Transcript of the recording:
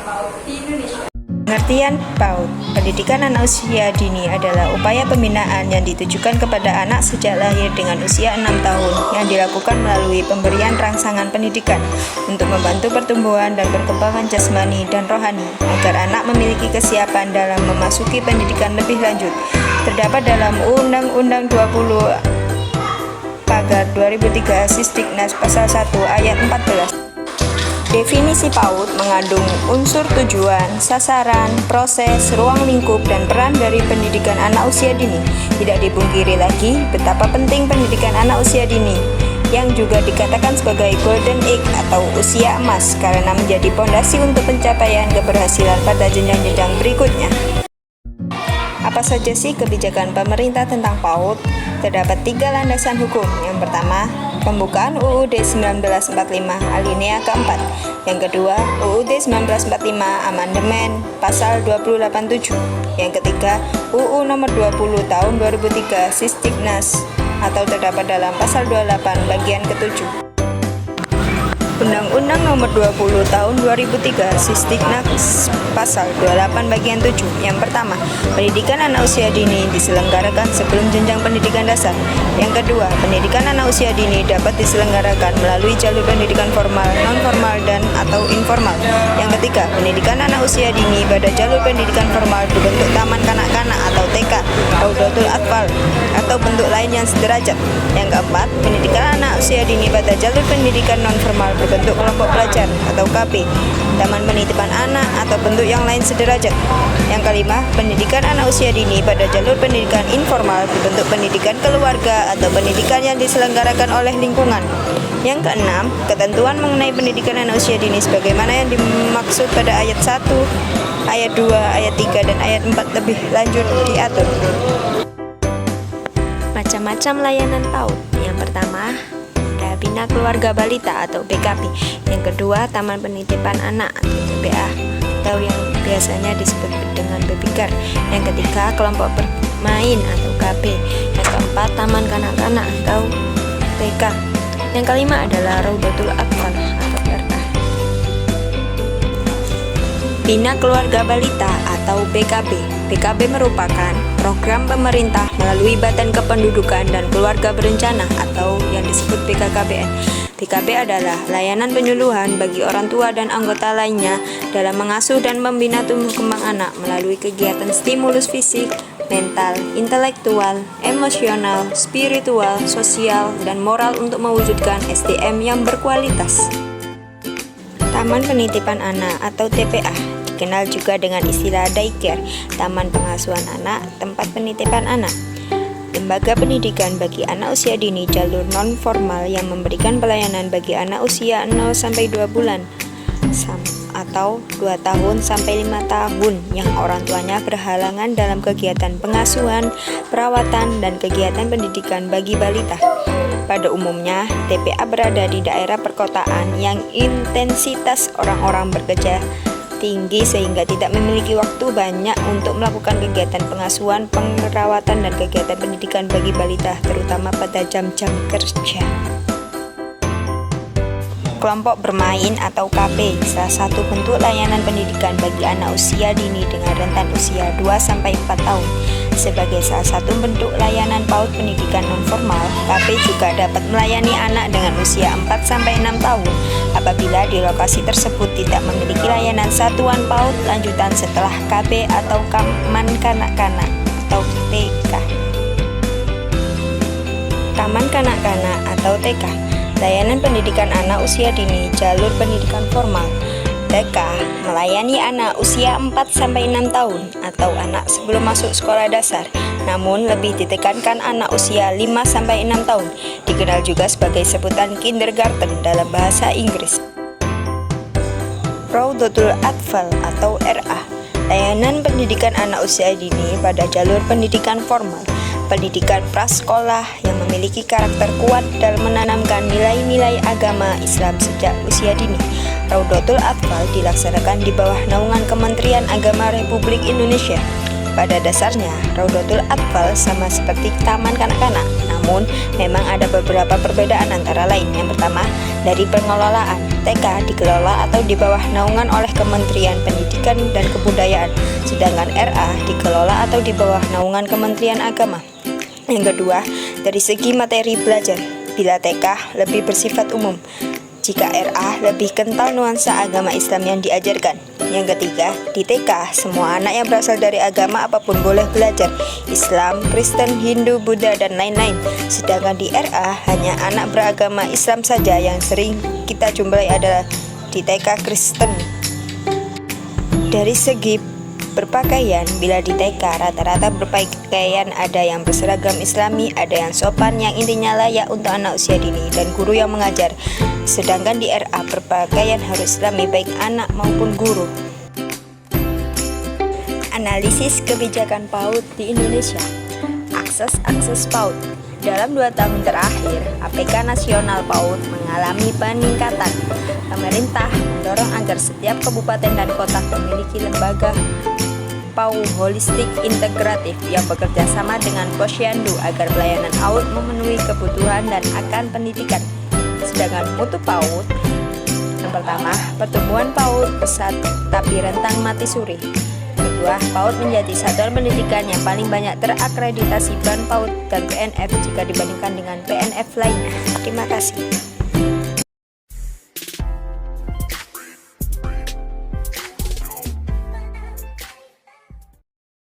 PAUD di Indonesia. Pengertian PAUD, pendidikan anak usia dini adalah upaya pembinaan yang ditujukan kepada anak sejak lahir dengan usia 6 tahun yang dilakukan melalui pemberian rangsangan pendidikan untuk membantu pertumbuhan dan perkembangan jasmani dan rohani agar anak memiliki kesiapan dalam memasuki pendidikan lebih lanjut. Terdapat dalam Undang-Undang 20 Pagar 2003 Sisdiknas Pasal 1 Ayat 14. Definisi PAUD mengandung unsur tujuan, sasaran, proses, ruang lingkup, dan peran dari pendidikan anak usia dini. Tidak dipungkiri lagi betapa penting pendidikan anak usia dini, yang juga dikatakan sebagai golden age atau usia emas karena menjadi pondasi untuk pencapaian keberhasilan pada jenjang-jenjang berikutnya. Apa saja sih kebijakan pemerintah tentang PAUD? Terdapat 3 landasan hukum. Yang pertama, pembukaan UUD 1945 alinea keempat. Yang kedua, UUD 1945 amandemen pasal 287. Yang ketiga, UU nomor 20 tahun 2003 Sisdiknas atau terdapat dalam pasal 28 bagian ke-7. Undang-Undang nomor 20 tahun 2003 Sisdiknas pasal 28 bagian 7. Yang pertama, pendidikan anak usia dini diselenggarakan sebelum jenjang pendidikan dasar. Yang kedua, pendidikan anak usia dini dapat diselenggarakan melalui jalur pendidikan formal, non-formal, dan atau informal. Yang ketiga, pendidikan anak usia dini pada jalur pendidikan formal berbentuk taman kanak-kanak atau TK, Raudatul Atfal, atau bentuk lain yang sederajat. Yang keempat, pendidikan anak usia dini pada jalur pendidikan non-formal bentuk kelompok pelajar atau KP, taman penitipan anak atau bentuk yang lain sederajat. Yang kelima, pendidikan anak usia dini pada jalur pendidikan informal berbentuk pendidikan keluarga atau pendidikan yang diselenggarakan oleh lingkungan. Yang keenam, ketentuan mengenai pendidikan anak usia dini sebagaimana yang dimaksud pada ayat 1, ayat 2, ayat 3, dan ayat 4 lebih lanjut diatur. Macam-macam layanan PAUD. Yang pertama, Bina Keluarga Balita atau BKB. Yang kedua, Taman Penitipan Anak atau TPA atau yang biasanya disebut dengan babycare. Yang ketiga, Kelompok Bermain atau KB. Yang keempat, Taman Kanak-kanak atau TK. Yang kelima adalah Raudatul Atfal atau RA. Bina Keluarga Balita atau BKB. BKB merupakan program pemerintah melalui Badan Kependudukan dan Keluarga Berencana atau yang disebut BKKBN. BKB adalah layanan penyuluhan bagi orang tua dan anggota lainnya dalam mengasuh dan membina tumbuh kembang anak melalui kegiatan stimulus fisik, mental, intelektual, emosional, spiritual, sosial, dan moral untuk mewujudkan SDM yang berkualitas. Taman Penitipan Anak atau TPA dikenal juga dengan istilah daycare, taman pengasuhan anak, tempat penitipan anak. Lembaga pendidikan bagi anak usia dini jalur non-formal yang memberikan pelayanan bagi anak usia 0-2 bulan atau 2 tahun sampai 5 tahun yang orang tuanya berhalangan dalam kegiatan pengasuhan, perawatan, dan kegiatan pendidikan bagi balita. Pada umumnya, TPA berada di daerah perkotaan yang intensitas orang-orang bekerja tinggi sehingga tidak memiliki waktu banyak untuk melakukan kegiatan pengasuhan, perawatan, dan kegiatan pendidikan bagi balita, terutama pada jam-jam kerja. Kelompok bermain atau KP, salah satu bentuk layanan pendidikan bagi anak usia dini dengan rentan usia 2-4 tahun. Sebagai salah satu bentuk layanan PAUD pendidikan nonformal, KP juga dapat melayani anak dengan usia 4-6 tahun apabila di lokasi tersebut tidak memiliki layanan satuan PAUD lanjutan setelah KB atau Taman Kanak-kanak atau TK. Taman Kanak-kanak atau TK, layanan pendidikan anak usia dini jalur pendidikan formal. TK melayani anak usia 4-6 tahun atau anak sebelum masuk sekolah dasar, namun lebih ditekankan anak usia 5-6 tahun, dikenal juga sebagai sebutan kindergarten dalam bahasa Inggris. Raudatul Atfal atau RA, layanan pendidikan anak usia dini pada jalur pendidikan formal, pendidikan prasekolah yang memiliki karakter kuat dalam menanamkan nilai-nilai agama Islam sejak usia dini. Raudatul Atfal dilaksanakan di bawah naungan Kementerian Agama Republik Indonesia. Pada dasarnya, Raudatul Atfal sama seperti taman kanak-kanak, namun memang ada beberapa perbedaan antara lain. Yang pertama, dari pengelolaan. TK dikelola atau di bawah naungan oleh Kementerian Pendidikan dan Kebudayaan, sedangkan RA dikelola atau di bawah naungan Kementerian Agama. Yang kedua, dari segi materi belajar. Bila TK lebih bersifat umum, jika RA lebih kental nuansa agama Islam yang diajarkan. Yang ketiga, di TK, semua anak yang berasal dari agama apapun boleh belajar, Islam, Kristen, Hindu, Buddha, dan lain-lain. Sedangkan di RA, hanya anak beragama Islam saja yang sering kita jumpai adalah di TK Kristen. Dari segi berpakaian, bila di TK rata-rata berpakaian ada yang berseragam Islami, ada yang sopan, yang intinya layak untuk anak usia dini dan guru yang mengajar. Sedangkan di RA berpakaian harus Islami baik anak maupun guru. Analisis kebijakan PAUD di Indonesia. Akses PAUD. Dalam 2 tahun terakhir, APK Nasional PAUD mengalami peningkatan. Pemerintah mendorong agar setiap kabupaten dan kota memiliki lembaga PAUD holistik integratif yang bekerja sama dengan Posyandu agar pelayanan PAUD memenuhi kebutuhan dan akan pendidikan. Sedangkan mutu PAUD, yang pertama, pertumbuhan PAUD pesat tapi rentang mati suri. Kedua, PAUD menjadi satuan pendidikan yang paling banyak terakreditasi BAN PAUD dan PNF jika dibandingkan dengan PNF lainnya. Terima kasih.